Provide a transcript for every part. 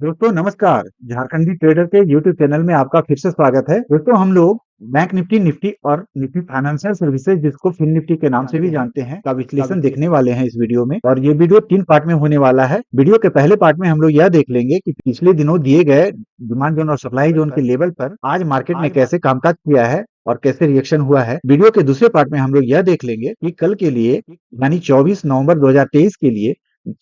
दोस्तों नमस्कार। झारखंडी ट्रेडर के यूट्यूब चैनल में आपका फिर से स्वागत है। दोस्तों हम लोग बैंक निफ्टी निफ्टी और निफ्टी फाइनेंशियल सर्विसेज जिसको फिन निफ्टी के नाम से भी जानते हैं का विश्लेषण देखने वाले हैं इस वीडियो में। और ये वीडियो 3 पार्ट में होने वाला है। वीडियो के पहले पार्ट में हम लोग यह देख लेंगे कि पिछले दिनों दिए गए डिमांड जोन और सप्लाई जोन के लेवल पर आज मार्केट ने कैसे कामकाज किया है और कैसे रिएक्शन हुआ है। वीडियो के दूसरे पार्ट में हम लोग यह देख लेंगे कि कल के लिए यानी 24 नवंबर 2023 के लिए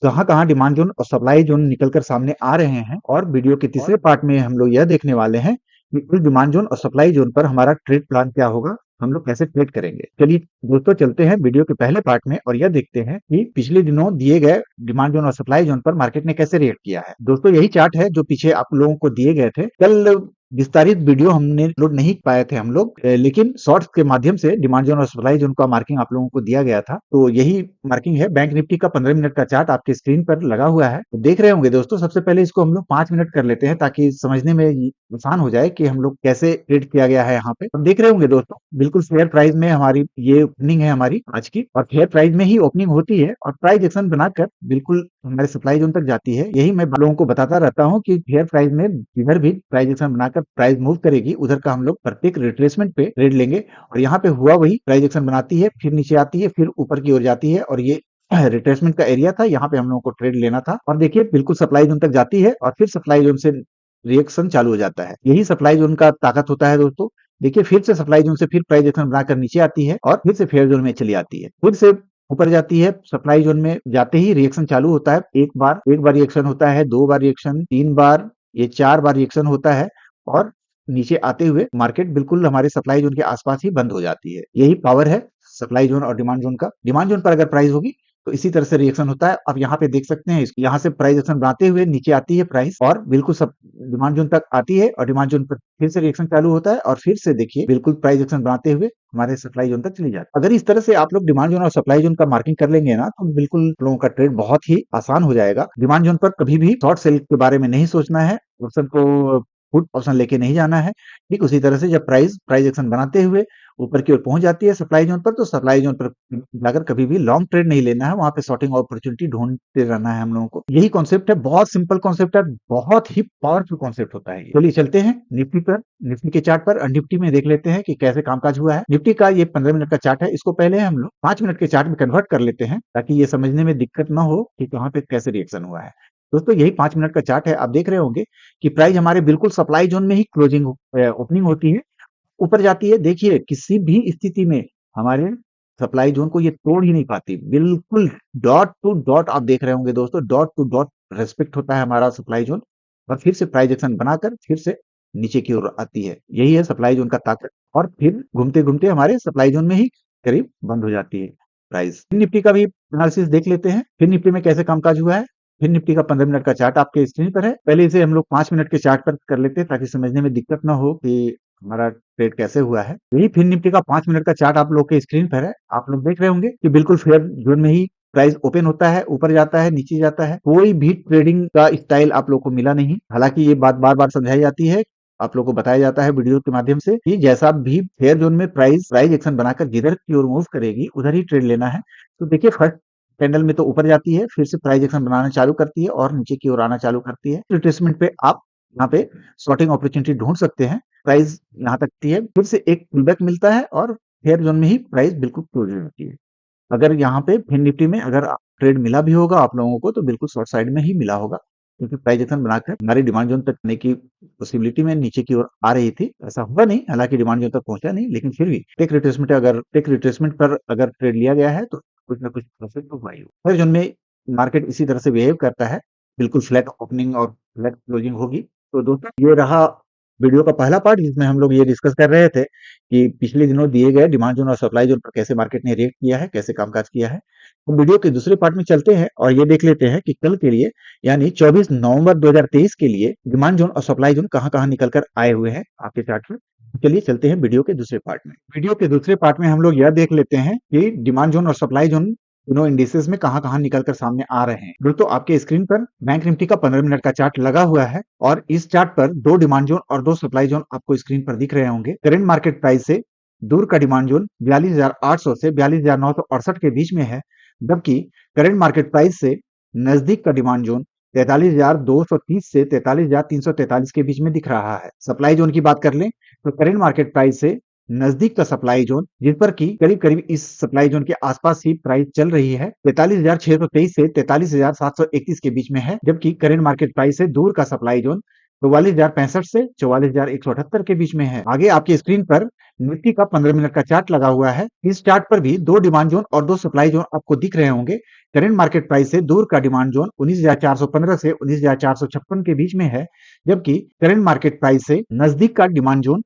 कहाँ-कहाँ डिमांड जोन और सप्लाई जोन निकल कर सामने आ रहे हैं। और वीडियो के तीसरे पार्ट में हम लोग यह देखने वाले हैं कि उस डिमांड जोन और सप्लाई जोन पर हमारा ट्रेड प्लान क्या होगा, हम लोग कैसे ट्रेड करेंगे। चलिए दोस्तों चलते हैं वीडियो के पहले पार्ट में और यह देखते हैं कि पिछले दिनों दिए गए डिमांड जोन और सप्लाई जोन पर मार्केट ने कैसे रिएक्ट किया है। दोस्तों यही चार्ट है जो पीछे आप लोगों को दिए गए थे। कल विस्तारित वीडियो हमने लोड नहीं पाए थे हम लोग, लेकिन शॉर्ट्स के माध्यम से डिमांड जोन और सप्लाई जोन का मार्किंग आप लोगों को दिया गया था। तो यही मार्किंग है। बैंक निफ्टी का 15 मिनट का चार्ट आपके स्क्रीन पर लगा हुआ है, तो देख रहे होंगे दोस्तों। सबसे पहले इसको हम लोग 5 मिनट कर लेते हैं ताकि समझने में आसान हो जाए कि हम लोग कैसे ट्रेड किया गया है। यहाँ पे तो देख रहे होंगे दोस्तों, बिल्कुल फेयर प्राइस में हमारी ये ओपनिंग है हमारी आज की, और फेयर प्राइस में ही ओपनिंग होती है और प्राइस एक्शन बनाकर बिल्कुल हमारे सप्लाई जोन तक जाती है। यही मैं लोगों को बताता रहता हूँ कि फेयर प्राइस में जिधर भी प्राइस एक्शन बनाकर प्राइस मूव करेगी उधर का हम लोग प्रत्येक रिट्रेसमेंट पे ट्रेड लेंगे। और यहाँ पे हुआ वही, प्राइस एक्शन बनाती है, फिर नीचे आती है, फिर ऊपर की ओर जाती है, और ये रिट्रेसमेंट का एरिया था, यहाँ पे हम लोगों को ट्रेड लेना था। और देखिए बिल्कुल सप्लाई जोन तक जाती है और फिर सप्लाई जोन से रिएक्शन चालू हो जाता है। यही सप्लाई जोन का ताकत होता है दोस्तों। देखिए फिर से सप्लाई जोन से फिर प्राइस एक्शन बनाकर नीचे आती है और फिर से फेयर जोन में चली आती है, फिर से ऊपर जाती है। सप्लाई जोन में जाते ही रिएक्शन चालू होता है। एक बार रिएक्शन होता है, 2 बार रिएक्शन, 3 बार, ये 4 बार रिएक्शन होता है और नीचे आते हुए मार्केट बिल्कुल हमारे सप्लाई जोन के आसपास ही बंद हो जाती है। यही पावर है सप्लाई जोन और डिमांड जोन का। डिमांड जोन पर अगर प्राइस होगी तो इसी तरह से रिएक्शन होता है। अब यहाँ पे देख सकते हैं, यहाँ से प्राइस एक्शन बनाते हुए नीचे आती है प्राइस और बिल्कुल सब डिमांड जोन तक आती है और डिमांड जोन पर फिर से रिएक्शन चालू होता है और फिर से देखिए बिल्कुल प्राइस एक्शन बनाते हुए हमारे सप्लाई जोन तक चली जाती है। अगर इस तरह से आप लोग डिमांड जोन और सप्लाई जोन का मार्किंग कर लेंगे ना, तो बिल्कुल लोगों का ट्रेड बहुत ही आसान हो जाएगा। डिमांड जोन पर कभी भी शॉर्ट सेल के बारे में नहीं सोचना है, ऑप्शन को पुट ऑप्शन लेके नहीं जाना है। ठीक उसी तरह से जब प्राइस एक्शन बनाते हुए ऊपर की ओर पहुंच जाती है सप्लाई जोन पर, तो सप्लाई जोन पर जाकर कभी भी लॉन्ग ट्रेड नहीं लेना है, वहां पे शॉर्टिंग अपॉर्चुनिटी ढूंढते रहना है हम लोगों को। यही कॉन्सेप्ट है, बहुत सिंपल कॉन्सेप्ट है, बहुत ही पावरफुल कॉन्सेप्ट होता है। चलिए चलते हैं निफ्टी पर, निफ्टी के चार्ट पर। और निफ्टी में देख लेते हैं कि कैसे कामकाज हुआ है। निफ्टी का ये 15 मिनट का चार्ट है, इसको पहले हम लोग 5 मिनट के चार्ट में कन्वर्ट कर लेते हैं ताकि ये समझने में दिक्कत ना हो कि कहाँ पे कैसे रिएक्शन हुआ है। दोस्तों यही 5 मिनट का चार्ट है। आप देख रहे होंगे कि प्राइस हमारे बिल्कुल सप्लाई जोन में ही क्लोजिंग ओपनिंग होती है, ऊपर जाती है। देखिए किसी भी स्थिति में हमारे सप्लाई जोन को ये तोड़ ही नहीं पाती, बिल्कुल डॉट टू डॉट। आप देख रहे होंगे दोस्तों, डॉट टू डॉट रेस्पेक्ट होता है हमारा सप्लाई जोन और फिर से प्राइस एक्शन बनाकर फिर से नीचे की ओर आती है। यही है सप्लाई जोन का ताकत। और फिर घूमते घूमते हमारे सप्लाई जोन में ही करीब बंद हो जाती है प्राइस। फिर निफ्टी का भी एनालिसिस देख लेते हैं, फिर निफ्टी में कैसे कामकाज हुआ है। फिर निफ्टी का 15 मिनट का चार्ट आपके स्क्रीन पर है। पहले इसे हम लोग 5 मिनट के चार्ट पर कर लेते हैं ताकि समझने में दिक्कत ना हो कि हमारा ट्रेड कैसे हुआ है। यही फिर निफ्टी का 5 मिनट का चार्ट आप लोग के स्क्रीन पर है। आप लोग देख रहे होंगे कि बिल्कुल फेयर जोन में ही प्राइस ओपन होता है, ऊपर जाता है, नीचे जाता है। कोई भी ट्रेडिंग का स्टाइल आप लोग को मिला नहीं। हालांकि ये बात बार बार समझाई जाती है, आप लोग को बताया जाता है वीडियो के माध्यम से कि जैसा भी फेयर जोन में प्राइस एक्शन बनाकर जिधर की ओर मूव करेगी उधर ही ट्रेड लेना है। तो देखिए फर्स्ट कैंडल में तो ऊपर जाती है, फिर से प्राइस एक्शन बनाना चालू करती है और नीचे की ओर आना चालू करती है। रिट्रेसमेंट पे आप यहाँ पे शॉर्टिंग अपॉर्चुनिटी ढूंढ सकते हैं। प्राइस यहाँ तक है, फिर से एक पुलबैक मिलता है और फेयर जोन में ही प्राइस बिल्कुल क्लोज हो जाती है। अगर यहाँ पे फिर निफ्टी में अगर ट्रेड मिला भी होगा आप लोगों को, तो बिल्कुल शॉर्ट साइड में ही मिला होगा, क्योंकि प्राइस एक्शन बनाकर हमारी डिमांड जोन तक आने की पॉसिबिलिटी में नीचे की ओर आ रही थी। ऐसा हुआ नहीं, हालांकि डिमांड जोन तक पहुंचा नहीं, लेकिन फिर भी टेक रिट्रेसमेंट पर अगर ट्रेड लिया गया है तो कुछ ना कुछ प्रॉफिट तो हुआ ही। फिर जोन में मार्केट इसी तरह से बिहेव करता है, बिल्कुल फ्लैट ओपनिंग और फ्लैट क्लोजिंग होगी। तो दोस्तों ये रहा वीडियो का पहला पार्ट, जिसमें हम लोग ये डिस्कस कर रहे थे कि पिछले दिनों दिए गए डिमांड जोन और सप्लाई जोन पर कैसे मार्केट ने रिएक्ट किया है, कैसे कामकाज किया है। तो वीडियो के दूसरे पार्ट में चलते हैं और ये देख लेते हैं कि कल के लिए यानी 24 नवंबर 2023 के लिए डिमांड जोन और सप्लाई जोन कहाँ-कहाँ निकल कर आए हुए हैं आपके चार्ट में। चलिए चलते हैं वीडियो के दूसरे पार्ट में। वीडियो के दूसरे पार्ट में हम लोग यह देख लेते हैं कि डिमांड जोन और सप्लाई जोन दोनों इंडिसेस में कहाँ-कहाँ निकल कर सामने आ रहे हैं। दोस्तों आपके स्क्रीन पर बैंक निफ्टी का 15 मिनट का चार्ट लगा हुआ है और इस चार्ट पर 2 डिमांड जोन और 2 सप्लाई जोन आपको स्क्रीन पर दिख रहे होंगे। करंट मार्केट प्राइस से दूर का डिमांड जोन 42,800 से 42,968 के बीच में है, जबकि करंट मार्केट प्राइस से नजदीक का डिमांड जोन 43,230 से 43,343 के बीच में दिख रहा है। सप्लाई जोन की बात कर लें तो करंट मार्केट प्राइस से नजदीक का सप्लाई जोन, जिस पर कि करीब करीब इस सप्लाई जोन के आसपास ही प्राइस चल रही है, 43,623 से 43,731 के बीच में है, जबकि करंट मार्केट प्राइस से दूर का सप्लाई जोन 44,065 से 44,178 के बीच में है। आगे आपकी स्क्रीन पर निफ्टी का 15 मिनट का चार्ट लगा हुआ है। इस चार्ट पर भी दो डिमांड जोन और दो सप्लाई जोन आपको दिख रहे होंगे। करंट मार्केट प्राइस से दूर का डिमांड जोन 19,415 से 19,456 के बीच में है, जबकि करंट मार्केट प्राइस से नजदीक का डिमांड जोन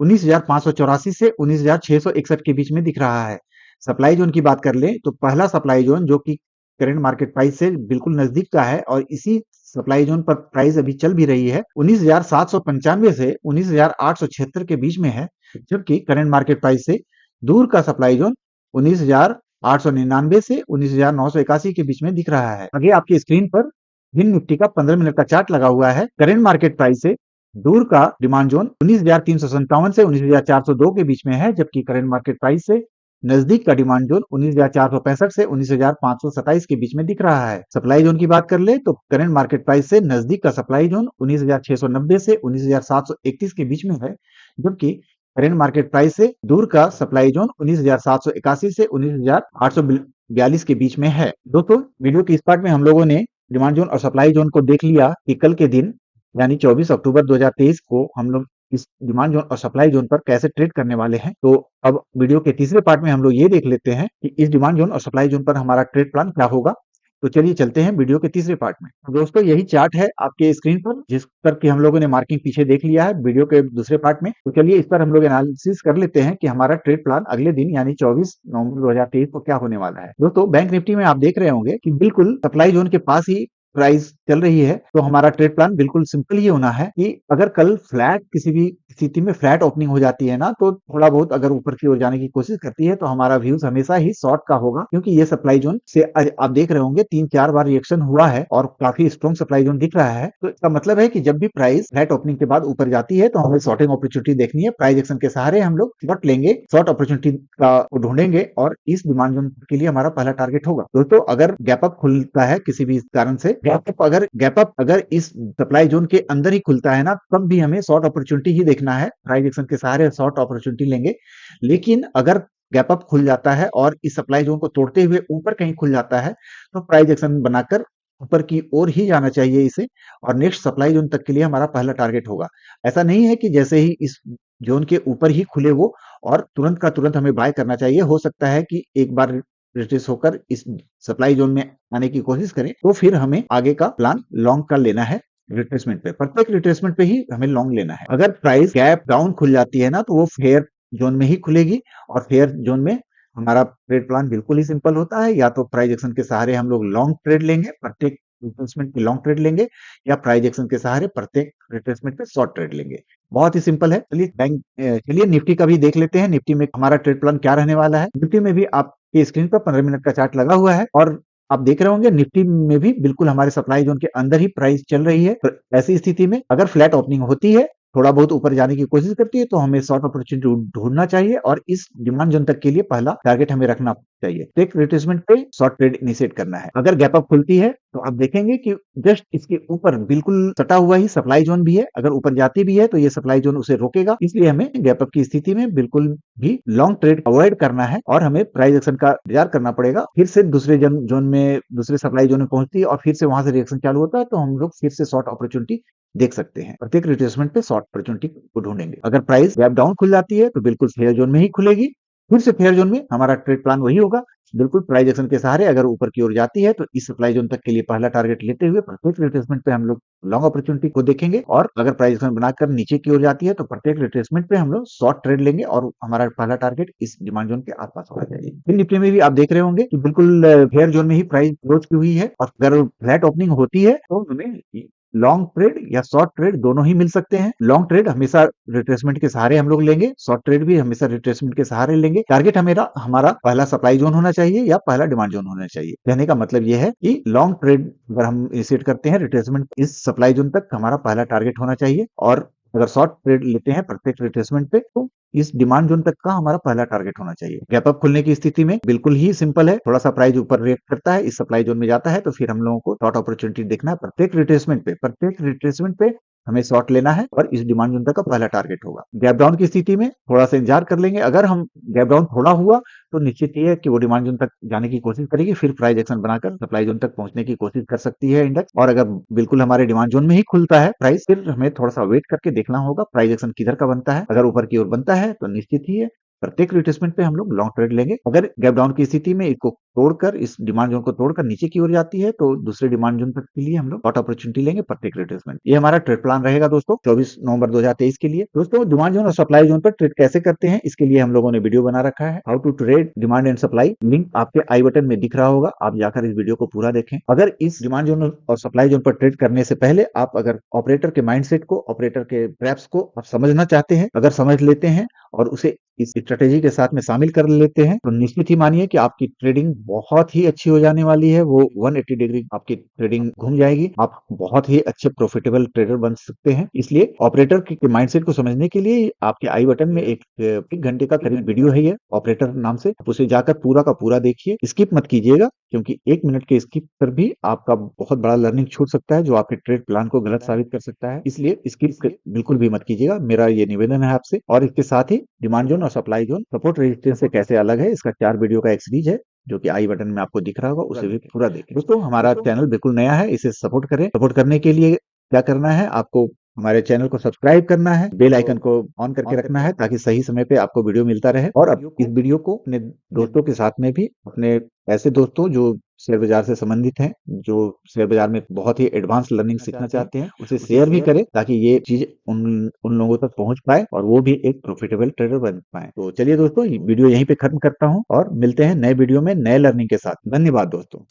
19,584 से 19,661 के बीच में दिख रहा है। सप्लाई जोन की बात कर लें तो पहला सप्लाई जोन जो कि करंट मार्केट प्राइस से बिल्कुल नजदीक का है और इसी सप्लाई जोन पर प्राइस अभी चल भी रही है, 19,795 से 19,876 के बीच में है, जबकि करंट मार्केट प्राइस से दूर का सप्लाई जोन 19,899 से 19,981 के बीच में दिख रहा है। आगे आपकी स्क्रीन पर दिन निफ्टी का 15 मिनट का चार्ट लगा हुआ है। करंट मार्केट प्राइस से दूर का डिमांड जोन 19,357 से 19,402 के बीच में है, जबकि करंट मार्केट प्राइस से नजदीक का डिमांड जोन 19,465 से 19,527 के बीच में दिख रहा है। सप्लाई जोन की बात कर ले तो करंट मार्केट प्राइस से नजदीक का सप्लाई जोन 19,690 से 19,731 के बीच में है, जबकि करंट मार्केट प्राइस से दूर का सप्लाई जोन 19,781 से 19,842 के बीच में है। दोस्तों, वीडियो की इस पार्ट में हम लोगों ने डिमांड जोन और सप्लाई जोन को देख लिया कि कल के दिन यानी 24 अक्टूबर 2023 को हम लोग इस डिमांड जोन और सप्लाई जोन पर कैसे ट्रेड करने वाले हैं। तो अब वीडियो के तीसरे पार्ट में हम लोग ये देख लेते हैं कि इस डिमांड जोन और सप्लाई जोन पर हमारा ट्रेड प्लान क्या होगा। तो चलिए चलते हैं वीडियो के तीसरे पार्ट में। तो दोस्तों, यही चार्ट है आपके स्क्रीन पर जिस पर कि हम लोगों ने मार्किंग पीछे देख लिया है वीडियो के दूसरे पार्ट में। तो चलिए इस पर हम लोग एनालिसिस कर लेते हैं कि हमारा ट्रेड प्लान अगले दिन यानी 24 नवंबर 2023 को क्या होने वाला है। दोस्तों, बैंक निफ्टी में आप देख रहे होंगे कि बिल्कुल सप्लाई जोन के पास ही प्राइस चल रही है, तो हमारा ट्रेड प्लान बिल्कुल सिंपल ही होना है कि अगर कल फ्लैट किसी भी स्थिति में फ्लैट ओपनिंग हो जाती है ना, तो थोड़ा बहुत अगर ऊपर की ओर जाने की कोशिश करती है तो हमारा व्यूज हमेशा ही शॉर्ट का होगा, क्योंकि ये सप्लाई जोन से आप देख रहे होंगे 3-4 बार रिएक्शन हुआ है और काफी स्ट्रॉन्ग सप्लाई जोन दिख रहा है। तो इसका मतलब है कि जब भी प्राइस फ्लैट ओपनिंग के बाद ऊपर जाती है तो हमें शॉर्टिंग अपॉर्चुनिटी देखनी है। प्राइस एक्शन के सहारे हम लोग शॉर्ट लेंगे, शॉर्ट अपॉर्चुनिटी का ढूंढेंगे और इस डिमांड जोन के लिए हमारा पहला टारगेट होगा। दोस्तों, अगर गैप अप खुलता है किसी भी कारण से, गैप अप अगर इस सप्लाई जोन के अंदर ही खुलता है ना, तब भी हमें शॉर्ट अपॉर्चुनिटी ही देखना है। प्राइस एक्शन के सहारे शॉर्ट अपॉर्चुनिटी लेंगे। लेकिन अगर गैप अप खुल जाता है और इस सप्लाई जोन को तोड़ते हुए ऊपर कहीं खुल जाता है, तो प्राइस एक्शन बनाकर ऊपर की ओर ही जाना चाहिए इसे, और नेक्स्ट सप्लाई जोन तक के लिए हमारा पहला टारगेट होगा। ऐसा नहीं है कि जैसे ही इस जोन के ऊपर ही खुले वो और तुरंत का तुरंत हमें बाय करना चाहिए। हो सकता है कि एक बार रिट्रेस होकर इस सप्लाई जोन में आने की कोशिश करें, तो फिर हमें आगे का प्लान लॉन्ग का लेना है। रिट्रेसमेंट पे, प्रत्येक रिट्रेसमेंट पे ही हमें लॉन्ग लेना है। अगर प्राइस गैप डाउन खुल जाती है ना, तो वो फेयर जोन में ही खुलेगी और फेयर जोन में हमारा ट्रेड प्लान बिल्कुल ही सिंपल होता है। या तो प्राइस एक्शन के सहारे हम लोग लॉन्ग ट्रेड लेंगे, प्रत्येक रिट्रेसमेंट पे लॉन्ग ट्रेड लेंगे, या प्राइस एक्शन के सहारे प्रत्येक रिट्रेसमेंट पे शॉर्ट ट्रेड लेंगे। बहुत ही सिंपल है। चलिए निफ्टी का भी देख लेते हैं, निफ्टी में हमारा ट्रेड प्लान क्या रहने वाला है। निफ्टी में भी आपकी स्क्रीन पर 15 मिनट का चार्ट लगा हुआ है और आप देख रहे होंगे निफ्टी में भी बिल्कुल हमारे सप्लाई जोन के अंदर ही प्राइस चल रही है। तो ऐसी स्थिति में अगर फ्लैट ओपनिंग होती है, थोड़ा बहुत ऊपर जाने की कोशिश करती है, तो हमें शॉर्ट अपॉर्चुनिटी ढूंढना चाहिए और इस डिमांड जोन तक के लिए पहला टारगेट हमें रखना चाहिए। टेक रिट्रेसमेंट पे शॉर्ट ट्रेड इनिशिएट करना है। अगर गैप अप खुलती है तो आप देखेंगे कि जस्ट इसके ऊपर बिल्कुल सटा हुआ ही सप्लाई जोन भी है। अगर ऊपर जाती भी है तो ये सप्लाई जोन उसे रोकेगा, इसलिए हमें गैप अप की स्थिति में बिल्कुल भी लॉन्ग ट्रेड अवॉइड करना है और हमें प्राइस एक्शन का इंतजार करना पड़ेगा। फिर से दूसरे जोन में, दूसरे सप्लाई जोन में पहुंचती है और फिर से वहां से रिएक्शन चालू होता है, तो हम लोग फिर से शॉर्ट अपॉर्चुनिटी देख सकते हैं। प्रत्येक रिट्रेसमेंट पे शॉर्ट अपॉर्चुनिटी को ढूंढेंगे। अगर प्राइस गैप डाउन खुल जाती है तो बिल्कुल फेयर जोन में ही खुलेगी। फिर से फेयर जोन में हमारा ट्रेड प्लान वही होगा, बिल्कुल प्राइस एक्शन के सहारे अगर ऊपर की ओर जाती है तो इस सप्लाई जोन तक के लिए पहला टारगेट लेते हुए प्रत्येक रिट्रेसमेंट पे हम लोग लॉन्ग अपॉर्चुनिटी को देखेंगे, और अगर प्राइस एक्शन बनाकर नीचे की ओर जाती है तो प्रत्येक रिट्रेसमेंट पे हम लोग शॉर्ट ट्रेड लेंगे और हमारा पहला टारगेट इस डिमांड जोन के आसपास होना चाहिए। फिर निफ्टी में भी आप देख रहे होंगे कि बिल्कुल फेयर जोन में ही प्राइस क्लोज की हुई है और अगर फ्लैट ओपनिंग होती है तो हमें लॉन्ग ट्रेड या शॉर्ट ट्रेड दोनों ही मिल सकते हैं। लॉन्ग ट्रेड हमेशा रिट्रेसमेंट के सहारे हम लोग लेंगे, शॉर्ट ट्रेड भी हमेशा रिट्रेसमेंट के सहारे लेंगे। टारगेट हमारा पहला सप्लाई जोन होना चाहिए या पहला डिमांड जोन होना चाहिए। कहने का मतलब यह है कि लॉन्ग ट्रेड अगर हम इनिशिएट करते हैं, रिट्रेसमेंट इस सप्लाई जोन तक हमारा पहला टारगेट होना चाहिए और अगर शॉर्ट ट्रेड लेते हैं परफेक्ट रिट्रेसमेंट पे तो इस डिमांड जोन तक का हमारा पहला टारगेट होना चाहिए। गैप अप खुलने की स्थिति में बिल्कुल ही सिंपल है, थोड़ा सा प्राइस ऊपर रिएक्ट करता है, इस सप्लाई जोन में जाता है तो फिर हम लोगों को शॉर्ट अपॉर्चुनिटी देखना है परफेक्ट रिट्रेसमेंट पे हमें शॉर्ट लेना है और इस डिमांड जोन तक का पहला टारगेट होगा। गैप डाउन की स्थिति में थोड़ा सा इंतजार कर लेंगे, अगर हम गैप डाउन थोड़ा हुआ तो निश्चित ही है कि वो डिमांड जोन तक जाने की कोशिश करेगी, फिर प्राइस एक्शन बनाकर सप्लाई जोन तक पहुंचने की कोशिश कर सकती है इंडेक्स। और अगर बिल्कुल हमारे डिमांड जोन में ही खुलता है प्राइस, फिर हमें थोड़ा सा वेट करके देखना होगा प्राइस एक्शन किधर का बनता है। अगर ऊपर की ओर बनता है तो निश्चित ही है प्रत्येक रिट्रेसमेंट पे हम लोग लॉन्ग ट्रेड लेंगे। अगर गैप डाउन की स्थिति में इसको तोड़कर, इस डिमांड जोन को तोड़कर नीचे की ओर जाती है तो दूसरे डिमांड जोन तक के लिए हम लोग शॉर्ट अपॉर्चुनिटी लेंगे प्रत्येक रिट्रेसमेंट। ये हमारा ट्रेड प्लान रहेगा दोस्तों 24 नवंबर 2023 के लिए। दोस्तों डिमांड जोन और सप्लाई जोन पर ट्रेड कैसे करते हैं इसके लिए हम लोगों ने वीडियो बना रखा है, how to trade demand and supply. Link आपके आई बटन में दिख रहा होगा, आप जाकर इस वीडियो को पूरा देखें। अगर इस डिमांड जोन और सप्लाई जोन पर ट्रेड करने से पहले आप अगर ऑपरेटर के माइंडसेट को, ऑपरेटर के ट्रैप्स को आप समझना चाहते हैं, अगर समझ लेते हैं और उसे इस स्ट्रेटेजी के साथ में शामिल कर लेते हैं तो निश्चित ही मानिए कि आपकी ट्रेडिंग बहुत ही अच्छी हो जाने वाली है। वो 180 डिग्री आपकी ट्रेडिंग घूम जाएगी, आप बहुत ही अच्छे प्रॉफिटेबल ट्रेडर बन सकते हैं। इसलिए ऑपरेटर के माइंडसेट को समझने के लिए आपके आई बटन में एक घंटे का करीब वीडियो है, ये ऑपरेटर नाम से, उसे जाकर पूरा का पूरा देखिए, स्किप मत कीजिएगा, क्योंकि 1 मिनट के स्किप पर भी आपका बहुत बड़ा लर्निंग छूट सकता है जो आपके ट्रेड प्लान को गलत साबित कर सकता है। इसलिए स्किप बिल्कुल भी मत कीजिएगा, मेरा ये निवेदन है आपसे। और इसके साथ ही डिमांड जोन और सप्लाई जोन, सपोर्ट रेजिस्टेंस से कैसे अलग है, इसका 4 वीडियो का एक सीरीज है जो कि आई बटन में आपको दिख रहा होगा, उसे भी पूरा देखें। दोस्तों हमारा चैनल बिल्कुल नया है, इसे सपोर्ट करें। सपोर्ट करने के लिए क्या करना है, आपको हमारे चैनल को सब्सक्राइब करना है, बेल आइकन को ऑन करके रखना है ताकि सही समय पे आपको वीडियो मिलता रहे। और अब इस वीडियो को अपने दोस्तों के साथ में भी, अपने ऐसे दोस्तों जो शेयर बाजार से संबंधित हैं, जो शेयर बाजार में बहुत ही एडवांस लर्निंग सीखना चाहते हैं, उसे शेयर भी करें ताकि ये चीज उन लोगों तक पहुंच पाए और वो भी एक प्रॉफिटेबल ट्रेडर बन पाए। तो चलिए दोस्तों, ये वीडियो यहीं पे खत्म करता हूं और मिलते हैं नए वीडियो में नए लर्निंग के साथ। धन्यवाद दोस्तों।